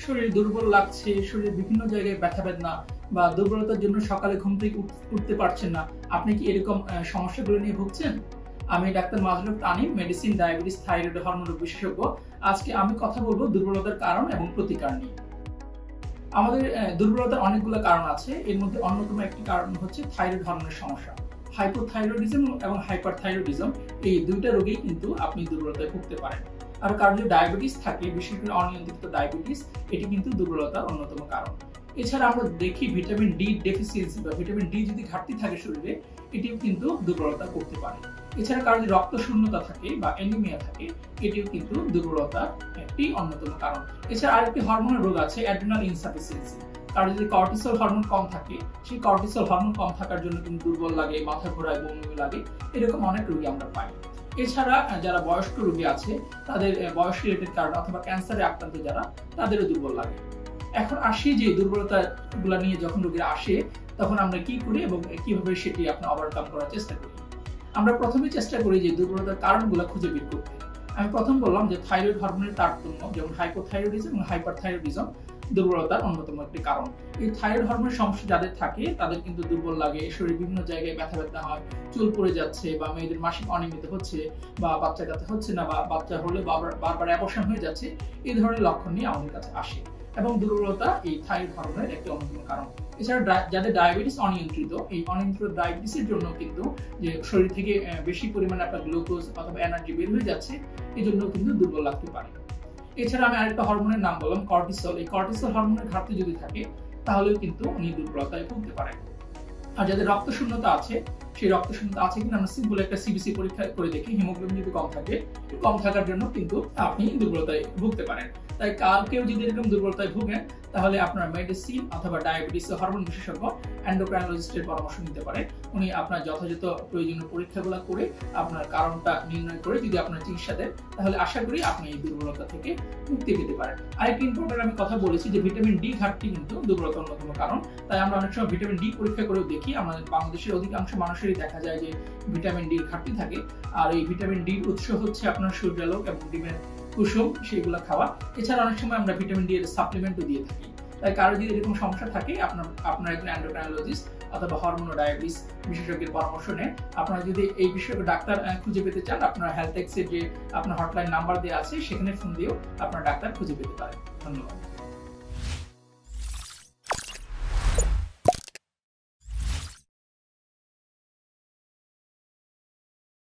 শরীর দুর্বল লাগছে, শরীরের বিভিন্ন জায়গায় ব্যথা বেদনা বা দুর্বলতার জন্য সকালে ঘুম থেকে উঠতে পারছেন না, আপনি কি এরকম সমস্যাগুলো নিয়ে ভুগছেন? আমি doctor Majruf Tanim, medicine, diabetes, thyroid, hormone রোগ বিশেষজ্ঞ। আজকে আমি কথা বলবো দুর্বলতার কারণ এবং প্রতিকার নিয়ে। আমাদের দুর্বলতার অনেকগুলো কারণ আছে। এর মধ্যে অন্যতম একটি কারণ হচ্ছে থাইরয়েড হরমোনের সমস্যা। হাইপোথাইরয়েডিজম এবং হাইপারথাইরয়েডিজম এই দুইটা রোগেই কিন্তু আপনি দুর্বলতায় ভুগতে পারেন। আর কারো যদি ডায়াবেটিস থাকে, বিশেষ করে অনিয়ন্ত্রিত ডায়াবেটিস, এটি কিন্তু দুর্বলতার অন্যতম কারণ। এছাড়া আমরা দেখি ভিটামিন ডি ডেফিসিয়েন্সি বা ভিটামিন ডি যদি ঘাটতি থাকে শরীরে, এটিও কিন্তু দুর্বলতা করতে পারে। এছাড়া কারো যদি রক্ত শূন্যতা থাকে বা অ্যানিমিয়া থাকে, এটিও কিন্তু দুর্বলতার একটি অন্যতম কারণ। এছাড়া আরেকটি হরমোনের রোগ আছে, অ্যাড্রিনাল ইনসাফিসিয়েন্সি। কারো যদি কর্টিসল হরমোন কম থাকে, সেই কর্টিসল হরমোন কম থাকার জন্য কিন্তু দুর্বল লাগে, মাথা ঘোরায়, বমি লাগে, এরকম অনেক রোগী আমরা পাই। এছাড়া যারা বয়স্ক রোগী আছে, তাদের বয়স রিলেটেড কারণ অথবা ক্যান্সারে আক্রান্ত যারা, তাদেরও দুর্বল লাগে। এখন আসি যে দুর্বলতাগুলো নিয়ে যখন রোগীরা আসে, তখন আমরা কি করি এবং কিভাবে সেটি আপনার ওভারকাম করার চেষ্টা করি। আমরা প্রথমে চেষ্টা করি যে দুর্বলতার কারণগুলো খুঁজে বের করতে। আমি প্রথম বললাম যে থাইরয়েড হরমোনের তারতম্য, যেমন হাইপোথাইরয়েডিজম এবং হাইপারথাইরয়েডিজম দুর্বলতার অন্যতম একটি কারণ। এই থাইরয়েড হরমোনের সমস্যা যাদের থাকে, তাদের কিন্তু দুর্বল লাগে, শরীর বিভিন্ন জায়গায় ব্যথা হয়, চুল পড়ে যাচ্ছে, বা মেয়েদের মাসিক অনিয়মিত হচ্ছে, বা বাচ্চা কাচ্চা হচ্ছে না, বা বাচ্চা হলে বারবার অ্যাবর্শন হয়ে যাচ্ছে, এই ধরনের লক্ষণ নিয়ে আমাদের কাছে আসে। এবং দুর্বলতা এই থাইরয়েড হরমোনের একটি অন্যতম কারণ। এছাড়া যাদের ডায়াবেটিস অনিয়ন্ত্রিত, এই অনিয়ন্ত্রিত ডায়াবেটিসের জন্য কিন্তু যে শরীর থেকে বেশি পরিমাণে আপনার গ্লুকোজ অথবা এনার্জি বের হয়ে যাচ্ছে, এই জন্য কিন্তু দুর্বল লাগতে পারে। এছাড়া আমি আরেকটা হরমোনের নাম বললাম, কর্টিসল। এই কর্টিসল হরমোনের ঘাটতি যদি থাকে, তাহলেও কিন্তু উনি দুর্বলতায় ভুগতে পারেন। আর যাদের রক্ত শূন্যতা আছে, সেই রক্ত শূন্যতা আছে কিনা আমরা সিম্পল একটা সিবিসি পরীক্ষা করে দেখি। হিমোগ্লোবিন যদি কম থাকে, কম থাকার জন্য কিন্তু আপনি দুর্বলতায় ভুগতে পারেন। তাই কেউ যদি এরকম দুর্বলতায় ভুগেন, তাহলে আপনার মেডিসিন অথবা ডায়াবেটিস হরমোন বিশেষজ্ঞ এন্ডোক্রাইনোলজিস্টের পরামর্শ নিতে পারে। উনি আপনার যথাযথ প্রয়োজনীয় পরীক্ষাগুলো করে আপনার কারণটা নির্ণয় করে যদি আপনার চিকিৎসা দেন, তাহলে আশা করি আপনি এই দুর্বলতা থেকে মুক্তি পেতে পারেন। আরেকটি ইম্পর্টেন্ট আমি কথা বলেছি যে ভিটামিন ডি ঘাটতি কিন্তু দুর্বলতার অন্যতম কারণ। তাই আমরা অনেক সময় ভিটামিন ডি পরীক্ষা করেও দেখি, আমাদের বাংলাদেশের অধিকাংশ মানুষেরই দেখা যায় যে ভিটামিন ডি ঘাটতি থাকে। আর এই ভিটামিন ডির উৎস হচ্ছে আপনার সূর্যালোক এবং ডিমের কুসুম, সেগুলো খাওয়া। এছাড়া অনেক সময় আমরা ভিটামিন ডি এর সাপ্লিমেন্টও দিয়ে থাকি। তাই কারো যদি এরকম সমস্যা থাকে, আপনার একজন এন্ডোক্রাইনোলজিস্ট অথবা হরমোন ও ডায়াবেটিস বিশেষজ্ঞের পরামর্শ নেন। আপনারা যদি এই বিষয়ে ডাক্তার খুঁজে পেতে চান, আপনার হেলথ এক্সের যে আপনার হটলাইন নাম্বার দেওয়া আছে, সেখানে ফোন দিয়েও আপনার ডাক্তার খুঁজে পেতে পারেন। ধন্যবাদ।